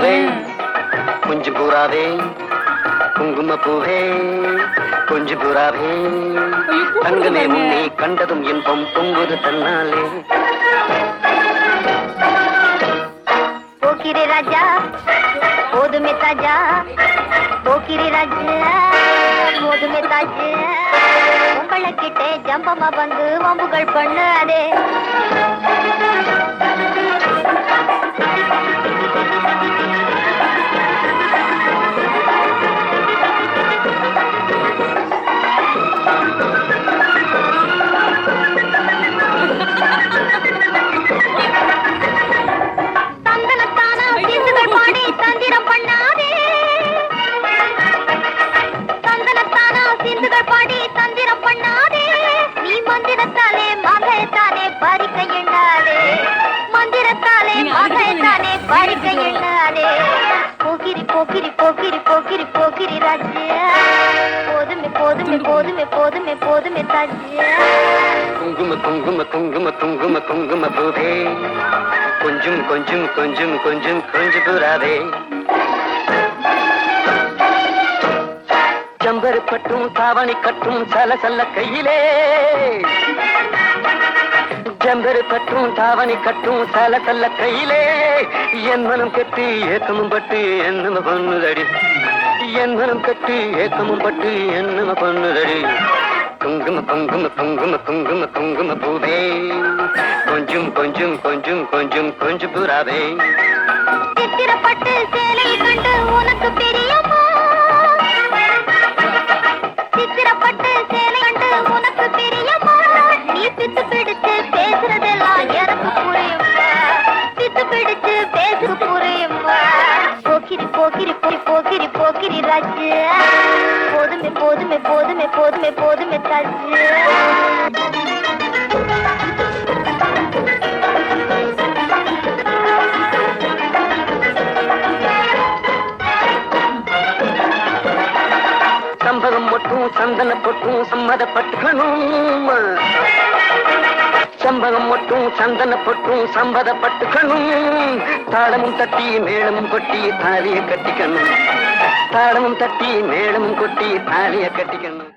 பூவே கொஞ்சம் பூராவே குங்கும பூவே கொஞ்சம் பூராவே தங்கமே உன்னை கண்டதும் இன்பம் பொங்குது தன்னாலே. போக்கிரி ராஜா போதுமே தாஜா போக்கிரி ராஜா போதுமே தாஜா உங்களை கிட்டே ஜம்பமா வந்து வம்புகள் பண்ணாதே. போக்கிரி போக்கிரி போக்கிரி போக்கிரி போக்கிரி ராஜா போதுமே போதுமே போதுமே போதுமே போதுமே தாஜா. குங்கும குங்கும குங்கும குங்கும குங்கும பூவே கொஞ்சம் கொஞ்சம் கொஞ்சம் கொஞ்சம் கொஞ்சம் பூராவே ஜம்பரு பட்டும் தாவணி கட்டும் சலசல்ல கையிலே ஜம்பரு பட்டும் தாவணி கட்டும் சலசல்ல கையிலே என் மனம் கட்டி ஏக்கமும் பட்டு என்னம பொண்ணுதடி என் மனம் கட்டி ஏக்கமும் பட்டு என்னம பொண்ணுதடி. குங்கும குங்கும குங்கும குங்கும குங்கும பூவே கொஞ்சம் கொஞ்சம் கொஞ்சம் கொஞ்சம் கொஞ்சம் பூராவே சித்திரப்பட்டு சேலை கண்டு உனக்கு பிரியமா சித்திரப்பட்டு சேலை கண்டு உனக்கு பிரியமா நீ பித்து பிடிச்சு பேசுறதெல்லாம் எனக்கு புரியுமா பித்து பிடிச்சு பேசு புரியுமா. போக்கிரி போக்கிரி போக்கிரி போக்கிரி ராஜா போதுமே போதுமே போதுமே போதுமே போதுமே தாஜா. சம்பகம் மட்டும் சந்தன பொட்டும் சம்மதப்பட்டுக்கணும் சம்பகம் மட்டும் சந்தன பொட்டும் சம்மதப்பட்டுக்கணும் தாளமும் தட்டி மேளமும் கொட்டி தாலிய கட்டிக்கணும் தாளமும் தட்டி மேளமும் கொட்டி தாலிய கட்டிக்கணும்.